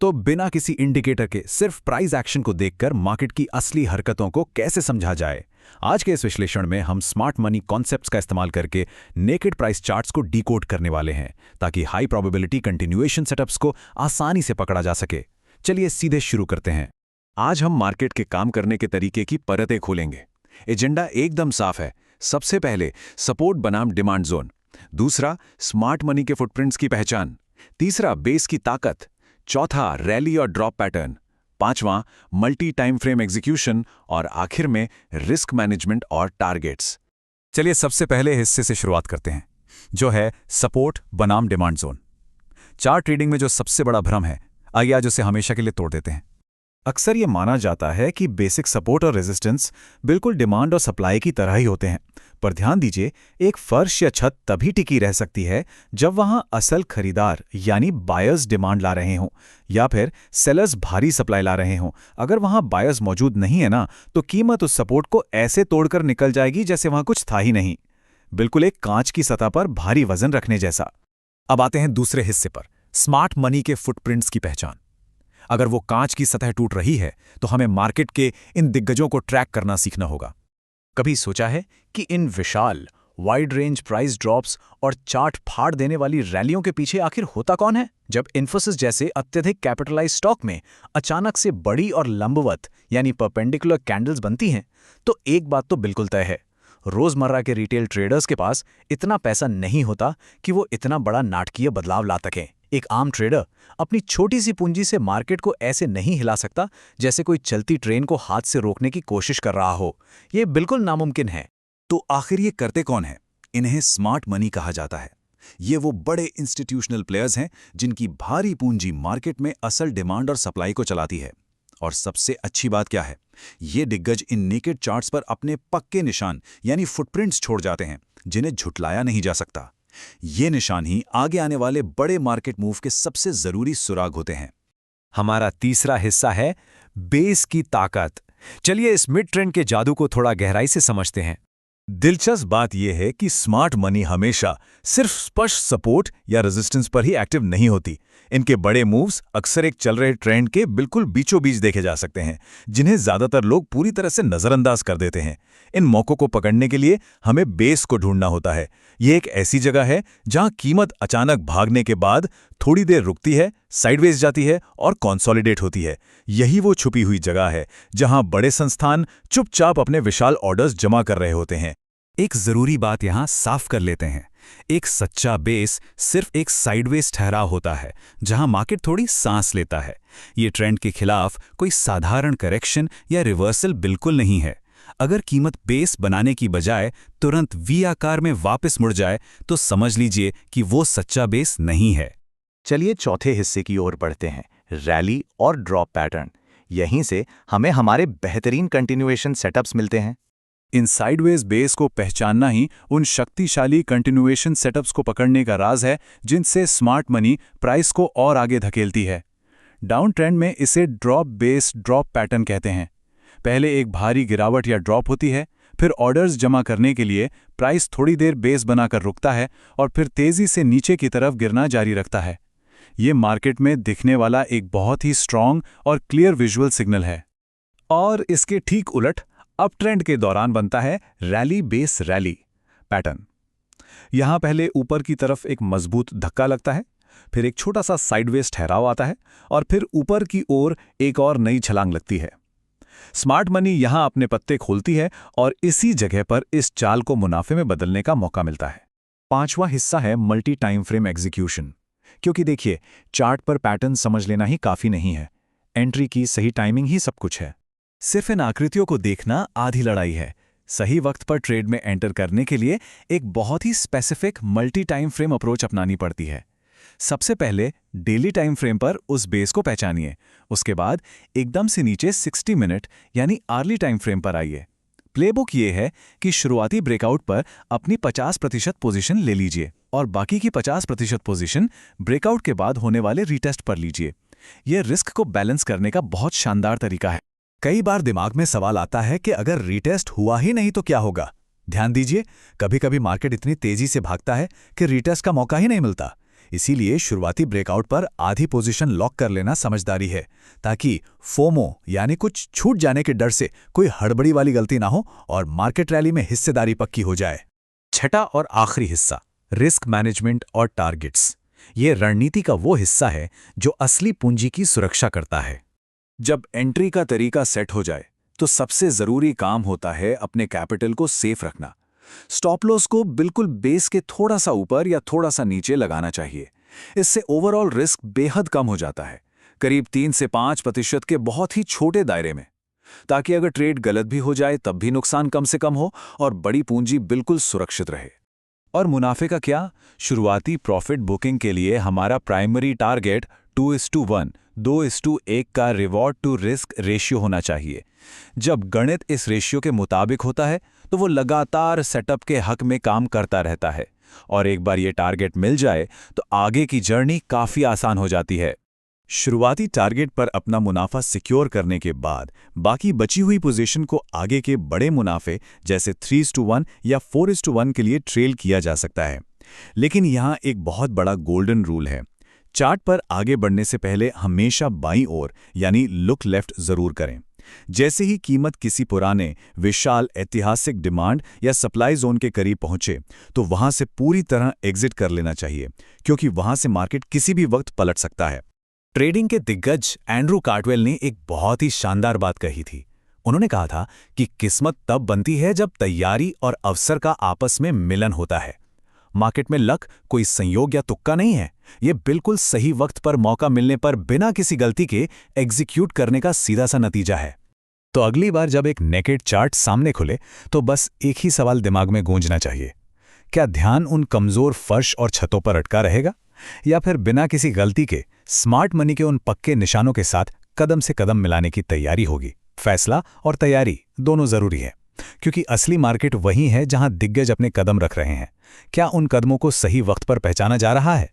तो बिना किसी इंडिकेटर के सिर्फ प्राइस एक्शन को देखकर मार्केट की असली हरकतों को कैसे समझा जाए। आज के इस विश्लेषण में हम स्मार्ट मनी कॉन्सेप्ट्स का इस्तेमाल करके नेकेड प्राइस चार्ट्स को डिकोड करने वाले हैं, ताकि हाई प्रोबेबिलिटी कंटिन्यूएशन सेटअप्स को आसानी से पकड़ा जा सके। चलिए सीधे शुरू करते हैं। आज हम मार्केट के काम करने के तरीके की परतें खोलेंगे। एजेंडा एकदम साफ है। सबसे पहले सपोर्ट बनाम डिमांड जोन, दूसरा स्मार्ट मनी के फुटप्रिंट्स की पहचान, तीसरा बेस की ताकत, चौथा रैली और ड्रॉप पैटर्न, पांचवां मल्टी टाइम फ्रेम एग्जीक्यूशन और आखिर में रिस्क मैनेजमेंट और टारगेट्स। चलिए सबसे पहले हिस्से से शुरुआत करते हैं, जो है सपोर्ट बनाम डिमांड जोन। चार्ट ट्रेडिंग में जो सबसे बड़ा भ्रम है, आइए आज उसे हमेशा के लिए तोड़ देते हैं। अक्सर ये माना जाता है कि बेसिक सपोर्ट और रेजिस्टेंस बिल्कुल डिमांड और सप्लाई की तरह ही होते हैं, पर ध्यान दीजिए, एक फर्श या छत तभी टिकी रह सकती है जब वहां असल खरीदार यानी बायर्स डिमांड ला रहे हों या फिर सेलर्स भारी सप्लाई ला रहे हों। अगर वहां बायर्स मौजूद नहीं है ना, तो कीमत उस सपोर्ट को ऐसे तोड़कर निकल जाएगी जैसे वहां कुछ था ही नहीं, बिल्कुल एक कांच की सतह पर भारी वजन रखने जैसा। अब आते हैं दूसरे हिस्से पर, स्मार्ट मनी के फुटप्रिंट्स की पहचान। अगर वो कांच की सतह टूट रही है, तो हमें मार्केट के इन दिग्गजों को ट्रैक करना सीखना होगा। कभी सोचा है कि इन विशाल वाइड रेंज प्राइस ड्रॉप्स और चार्ट फाड़ देने वाली रैलियों के पीछे आखिर होता कौन है? जब इन्फोसिस जैसे अत्यधिक कैपिटलाइज स्टॉक में अचानक से बड़ी और लंबवत यानी परपेंडिकुलर कैंडल्स बनती हैं, तो एक बात तो बिल्कुल तय है, रोजमर्रा के रिटेल ट्रेडर्स के पास इतना पैसा नहीं होता कि वो इतना बड़ा नाटकीय बदलाव ला सकें। एक आम ट्रेडर अपनी छोटी सी पूंजी से मार्केट को ऐसे नहीं हिला सकता जैसे कोई चलती ट्रेन को हाथ से रोकने की कोशिश कर रहा हो। यह बिल्कुल नामुमकिन है। तो आखिर ये करते कौन है? इन्हें स्मार्ट मनी कहा जाता है। ये वो बड़े इंस्टीट्यूशनल प्लेयर्स हैं जिनकी भारी पूंजी मार्केट में असल डिमांड और सप्लाई को चलाती है। और सबसे अच्छी बात क्या है, ये दिग्गज इन नेकेड चार्ट्स पर अपने पक्के निशान यानी फुटप्रिंट्स छोड़ जाते हैं, जिन्हें झुटलाया नहीं जा सकता। ये निशान ही आगे आने वाले बड़े मार्केट मूव के सबसे जरूरी सुराग होते हैं। हमारा तीसरा हिस्सा है बेस की ताकत। चलिए इस मिड ट्रेंड के जादू को थोड़ा गहराई से समझते हैं। दिलचस्प बात यह है कि स्मार्ट मनी हमेशा सिर्फ स्पष्ट सपोर्ट या रेजिस्टेंस पर ही एक्टिव नहीं होती। इनके बड़े मूव्स अक्सर एक चल रहे ट्रेंड के बिल्कुल बीचों बीच देखे जा सकते हैं, जिन्हें ज्यादातर लोग पूरी तरह से नजरअंदाज कर देते हैं। इन मौकों को पकड़ने के लिए हमें बेस को ढूंढना होता है। ये एक ऐसी जगह है जहां कीमत अचानक भागने के बाद थोड़ी देर रुकती है, साइडवेज जाती है और कंसोलिडेट होती है। यही वो छुपी हुई जगह है जहां बड़े संस्थान चुपचाप अपने विशाल ऑर्डर्स जमा कर रहे होते हैं। एक जरूरी बात यहां साफ कर लेते हैं, एक सच्चा बेस सिर्फ एक साइडवेज ठहराव होता है जहां मार्केट थोड़ी सांस लेता है। ये ट्रेंड के खिलाफ कोई साधारण करेक्शन या रिवर्सल बिल्कुल नहीं है। अगर कीमत बेस बनाने की बजाय तुरंत वी आकार में वापस मुड़ जाए, तो समझ लीजिए कि वो सच्चा बेस नहीं है। चलिए चौथे हिस्से की ओर बढ़ते हैं, रैली और ड्रॉप पैटर्न। यहीं से हमें हमारे बेहतरीन कंटिन्यूएशन सेटअप्स मिलते हैं। इन साइडवेज बेस को पहचानना ही उन शक्तिशाली कंटिन्यूएशन सेटअप्स को पकड़ने का राज है, जिनसे स्मार्ट मनी प्राइस को और आगे धकेलती है। डाउन ट्रेंड में इसे ड्रॉप बेस ड्रॉप पैटर्न कहते हैं। पहले एक भारी गिरावट या ड्रॉप होती है, फिर ऑर्डर्स जमा करने के लिए प्राइस थोड़ी देर बेस बनाकर रुकता है और फिर तेजी से नीचे की तरफ गिरना जारी रखता है। ये मार्केट में दिखने वाला एक बहुत ही स्ट्रॉन्ग और क्लियर विजुअल सिग्नल है। और इसके ठीक उलट अप ट्रेंड के दौरान बनता है रैली बेस रैली पैटर्न। यहां पहले ऊपर की तरफ एक मजबूत धक्का लगता है, फिर एक छोटा सा साइडवेज ठहराव आता है और फिर ऊपर की ओर एक और नई छलांग लगती है। स्मार्ट मनी यहां अपने पत्ते खोलती है और इसी जगह पर इस चाल को मुनाफे में बदलने का मौका मिलता है। पांचवा हिस्सा है मल्टी टाइम फ्रेम एग्जीक्यूशन। क्योंकि देखिए, चार्ट पर पैटर्न समझ लेना ही काफी नहीं है, एंट्री की सही टाइमिंग ही सब कुछ है। सिर्फ इन आकृतियों को देखना आधी लड़ाई है। सही वक्त पर ट्रेड में एंटर करने के लिए एक बहुत ही specific multi time frame approach अपनानी पड़ती है। सबसे पहले डेली टाइम फ्रेम पर उस बेस को पहचानिए, उसके बाद एकदम से नीचे 60 मिनट यानी आर्ली टाइम फ्रेम पर आइए। प्लेबुक ये है कि शुरुआती ब्रेकआउट पर अपनी 50% पोजीशन ले लीजिए और बाकी की 50% पोजीशन ब्रेकआउट के बाद होने वाले रीटेस्ट पर लीजिए। यह रिस्क को बैलेंस करने का बहुत शानदार तरीका है। कई बार दिमाग में सवाल आता है कि अगर रीटेस्ट हुआ ही नहीं तो क्या होगा। ध्यान दीजिए, कभी कभी मार्केट इतनी तेजी से भागता है कि रीटेस्ट का मौका ही नहीं मिलता। इसीलिए शुरुआती ब्रेकआउट पर आधी पोजीशन लॉक कर लेना समझदारी है, ताकि फोमो यानी कुछ छूट जाने के डर से कोई हड़बड़ी वाली गलती ना हो और मार्केट रैली में हिस्सेदारी पक्की हो जाए। छठा और आखिरी हिस्सा, रिस्क मैनेजमेंट और टारगेट्स। ये रणनीति का वो हिस्सा है जो असली पूंजी की सुरक्षा करता है। जब एंट्री का तरीका सेट हो जाए तो सबसे जरूरी काम होता है अपने कैपिटल को सेफ रखना। स्टॉप लॉस को बिल्कुल बेस के थोड़ा सा ऊपर या थोड़ा सा नीचे लगाना चाहिए। इससे ओवरऑल रिस्क बेहद कम हो जाता है, करीब 3 से 5% के बहुत ही छोटे दायरे में, ताकि अगर ट्रेड गलत भी हो जाए तब भी नुकसान कम से कम हो और बड़ी पूंजी बिल्कुल सुरक्षित रहे। और मुनाफे का क्या? शुरुआती प्रॉफिट बुकिंग के लिए हमारा प्राइमरी टारगेट 2:1, 2:1 का रिवॉर्ड टू रिस्क रेशियो होना चाहिए। जब गणित इस रेशियो के मुताबिक होता है तो वो लगातार सेटअप के हक में काम करता रहता है, और एक बार ये टारगेट मिल जाए तो आगे की जर्नी काफ़ी आसान हो जाती है। शुरुआती टारगेट पर अपना मुनाफा सिक्योर करने के बाद बाकी बची हुई पोजीशन को आगे के बड़े मुनाफे जैसे 3:1 या 4:1 के लिए ट्रेल किया जा सकता है। लेकिन यहाँ एक बहुत बड़ा गोल्डन रूल है। चार्ट पर आगे बढ़ने से पहले हमेशा बाईं ओर यानी लुक लेफ्ट जरूर करें। जैसे ही कीमत किसी पुराने विशाल ऐतिहासिक डिमांड या सप्लाई जोन के करीब पहुंचे तो वहां से पूरी तरह एग्जिट कर लेना चाहिए, क्योंकि वहां से मार्केट किसी भी वक्त पलट सकता है। ट्रेडिंग के दिग्गज एंड्रू कार्टवेल ने एक बहुत ही शानदार बात कही थी। उन्होंने कहा था कि किस्मत तब बनती है जब तैयारी और अवसर का आपस में मिलन होता है। मार्केट में लक कोई संयोग या तुक्का नहीं है, ये बिल्कुल सही वक्त पर मौका मिलने पर बिना किसी गलती के एग्जीक्यूट करने का सीधा सा नतीजा है। तो अगली बार जब एक नेकेड चार्ट सामने खुले तो बस एक ही सवाल दिमाग में गूंजना चाहिए, क्या ध्यान उन कमजोर फर्श और छतों पर अटका रहेगा, या फिर बिना किसी गलती के स्मार्ट मनी के उन पक्के निशानों के साथ कदम से कदम मिलाने की तैयारी होगी? फैसला और तैयारी दोनों जरूरी है, क्योंकि असली मार्केट वही है जहां दिग्गज अपने कदम रख रहे हैं। क्या उन कदमों को सही वक्त पर पहचाना जा रहा है?